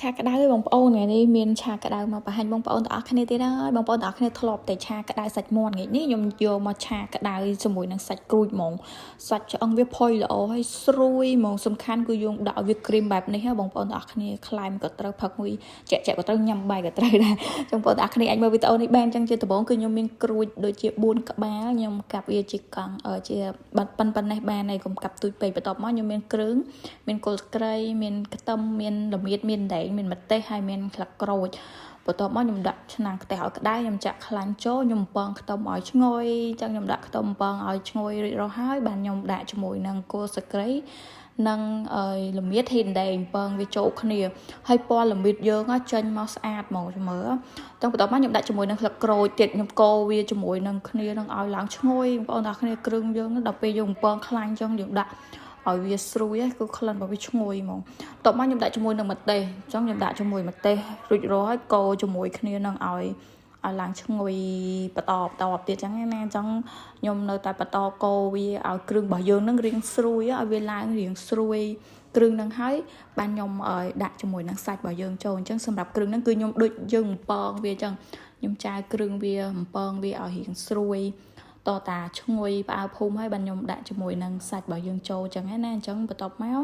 ឆាក្តៅបងប្អូនថ្ងៃនេះមានឆាក្តៅមកបង្ហាញបងប្អូនទាំងអស់គ្នាទៀតហើយបងប្អូនទាំងអស់គ្នាធ្លាប់តែឆាក្តៅសាច់មាន់ថ្ងៃនេះខ្ញុំយកមកឆាក្តៅជាមួយនឹងសាច់ក្រូចហ្មងសាច់ឆ្អឹងវាផុយល្អហើយស្រួយហ្មងសំខាន់គឺយើងដាក់ឲ្យវាក្រៀមបែបនេះហ៎បងប្អូនទាំងអស់គ្នាខ្លែមក៏ត្រូវផឹកមួយជាក់ក៏ត្រូវញ៉ាំបាយក៏ត្រូវដែរបងប្អូនទាំងអស់គ្នាអាចមើលវីដេអូនេះបានអញ្ចឹងជាដំបូងគឺខ្ញុំមានក្រូចដូចជា4ក្បាលខ្ញុំកាប់វាជាកង់ជាបាត់ប៉ុណ្ណេះបានហើយកុំកាប់ទូចពេកបន្ទាប់មកខ្ញុំមានគ្រឿងមានគល់ស្ក្រៃមានខ្ទឹមមានល្មៀតមានដែងមានម្ទេសហើយមានក្លឹកក្រូចបន្ទាប់មកខ្ញុំដាក់ឆ្នាំងខ្ទះឲ្យក្តៅខ្ញុំចាក់ខ្លាញ់ចូលខ្ញុំបំពងខ្ទឹមឲ្យឈ្ងុយចឹងខ្ញុំដាក់ខ្ទឹមបំពងឲ្យឈ្ងុយរួចរាល់ហើយបានខ្ញុំដាក់ជាមួយនឹងគល់ស្ក្រៃនិងល្មៀតហ៊ីនដែងបំពងវាចូលគ្នាហើយពណ៌ល្មៀតយើងចេញមកស្អាតហ្មងមើលចឹងបន្ទាប់មកខ្ញុំដាក់ជាមួយនឹងក្លឹកក្រូចទៀតខ្ញុំកូរវាជាមួយនឹងគ្នានឹងឲ្យឡើងឈ្ងុយបងប្អូនទាំងគ្នាគ្រឿងយើងដល់ពេលយើងបំពងខ្លាញ់ចឹងយើងដាក់ឲ្យវាស្រួយគឺក្លិនរបស់វាឈ្ងុយហ្មងបន្ទាប់មកខ្ញុំដាក់ជាមួយនឹងម្ទេសអញ្ចឹងខ្ញុំដាក់ជាមួយម្ទេសរួចរាល់ហើយកូរជាមួយគ្នានឹងឲ្យឡើងឈ្ងុយបន្តទៀតអញ្ចឹងណាអញ្ចឹងខ្ញុំនៅតែបន្តកូរវាឲ្យគ្រឿងរបស់យើងនឹងរៀងស្រួយឲ្យវាឡើងរៀងស្រួយគ្រឿងនឹងហើយបានខ្ញុំដាក់ជាមួយនឹងសាច់របស់យើងចូលអញ្ចឹងសម្រាប់គ្រឿងនឹងគឺខ្ញុំដូចយើងបំពងវាអញ្ចឹងខ្ញុំចាវគ្រឿងវាបំពងវាឲ្យរៀងស្រួយតតាឈ្ងុយផ្អើភូមិហើយបានខ្ញុំដាក់ជាមួយនឹងសាច់របស់យើងចូលអញ្ចឹងណាអញ្ចឹងបន្ទាប់មក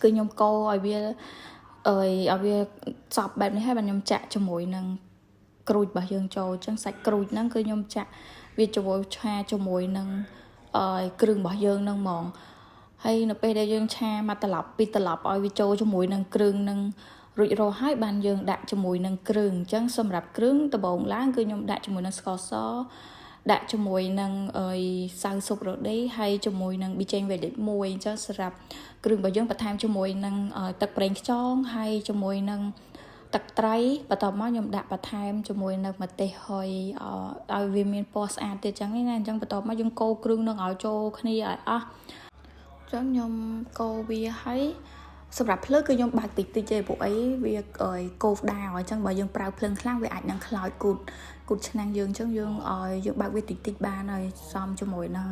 គឺខ្ញុំកូរឲ្យវាសប់បែបនេះហើយបានខ្ញុំចាក់ជាមួយនឹងក្រូចរបស់យើងចូលអញ្ចឹងសាច់ក្រូចហ្នឹងគឺខ្ញុំចាក់វាចូលឆាជាមួយនឹងគ្រឿងរបស់យើងហ្នឹងហ្មងហើយនៅពេលដែលយើងឆាមួយត្រឡប់ពីរត្រឡប់ឲ្យវាចូលជាមួយនឹងគ្រឿងនឹងរួចរាល់ហើយបានយើងដាក់ជាមួយនឹងគ្រឿងអញ្ចឹងសម្រាប់គ្រឿងដំបូងឡើងគឺខ្ញុំដាក់ជាមួយនឹងស្ករសដាក់ជាមួយនឹងសៅស៊ុបរ៉ូឌីហើយជាមួយនឹងប៊ីចេងវេលេខ1អញ្ចឹងសម្រាប់គ្រឿងរបស់យើងបន្ថែមជាមួយនឹងទឹកប្រេងខ្យងហើយជាមួយនឹងទឹកត្រីបន្ទាប់មកខ្ញុំដាក់បន្ថែមជាមួយនឹងម្ទេសហុយឲ្យវាមានពណ៌ស្អាតទៀតអញ្ចឹងណាអញ្ចឹងបន្ទាប់មកយើងកូរគ្រឿងនឹងឲ្យចូលគ្នាឲ្យអស់អញ្ចឹងខ្ញុំកូរវាឲ្យសម្រាប់ភ្លើងគឺខ្ញុំបើកតិចទេព្រោះអីវាកូរដាវអញ្ចឹងបើយើងប្រើភ្លើងខ្លាំងវាអាចនឹងខ្លោចគូតឆ្នាំងយើងអញ្ចឹងយើងបើកវាតិចបានហើយសមជាមួយនឹង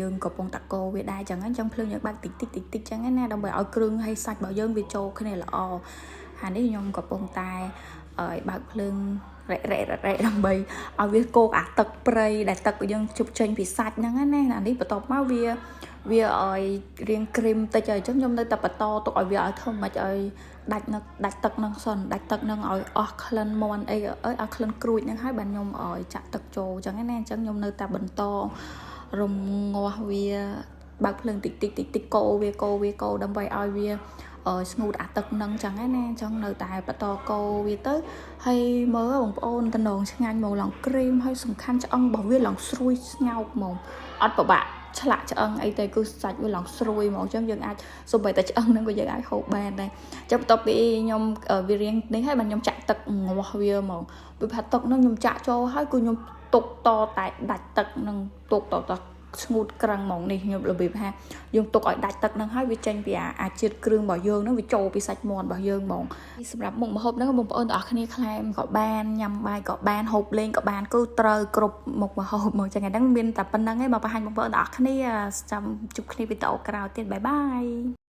យើងកំពុងតាកូរវាដែរអញ្ចឹងភ្លើងយើងបើកតិចអញ្ចឹងណាដើម្បីឲ្យគ្រឿងហើយសាច់របស់យើងវាចូលគ្នាល្អហើយនេះខ្ញុំកំពុងតែបើកភ្លើងរ៉េដើម្បីឲ្យវាកូរអាទឹកព្រៃដែលទឹកយើងជប់ចេញពីសាច់ហ្នឹងណាអានេះបន្ទាប់មកវាឲ្យរៀងក្រៀមតិចហើយអញ្ចឹងខ្ញុំនៅតែបន្តទុកឲ្យវាឲ្យធ្វើមិនឲ្យដាច់ទឹកហ្នឹងសិនដាច់ទឹកហ្នឹងឲ្យអស់ក្លិនមាន់អីឲ្យក្លិនក្រួចហ្នឹងហើយបានខ្ញុំចាក់ទឹកចូលអញ្ចឹងណាអញ្ចឹងខ្ញុំនៅតែបន្តរំងាស់វាបើកភ្លើងតិចកូរវាដើម្បីឲ្យវាស្ងួតអាទឹកនឹងចឹងណាអញ្ចឹងនៅតែបន្តកូរវាទៅហើយមើលបងប្អូនតំណងឆ្ងាញ់មកឡើងក្រៀមហើយសំខាន់ឆ្អឹងរបស់វាឡើងស្រួយស្ងោកហ្មងអត់ពិបាកឆ្លាក់ឆ្អឹងអីទៅគឺសាច់វាឡើងស្រួយហ្មងអញ្ចឹងយើងអាចសូម្បីតែឆ្អឹងហ្នឹងក៏យើងអាចហូបបានដែរអញ្ចឹងបន្ទាប់ពីខ្ញុំវារៀងនេះហើយបានខ្ញុំចាក់ទឹកងាស់វាហ្មងពីផាទឹកហ្នឹងខ្ញុំចាក់ចូលហើយគឺខ្ញុំទុកតតែដាច់ទឹកហ្នឹងទុកតស្ងួតក្រឹងហ្មងនេះខ្ញុំរបៀបថាយើងទុកឲ្យដាច់ទឹកហ្នឹងហើយវាចេញពីអាជាតិគ្រឿងរបស់យើងហ្នឹងវាចូលពីសាច់មាន់របស់យើងហ្មងសម្រាប់មុខម្ហូបហ្នឹងបងប្អូនទាំងអស់គ្នាខ្លែមក៏បានញ៉ាំបាយក៏បានហូបលេងក៏បានគឺត្រូវគ្រប់មុខម្ហូបហ្មងចឹងហ្នឹងមានតែប៉ុណ្្នឹងឯងមកបង្ហាញបងប្អូនទាំងអស់គ្នាចាំជួបគ្នាវីដេអូក្រោយទៀតបាយបាយ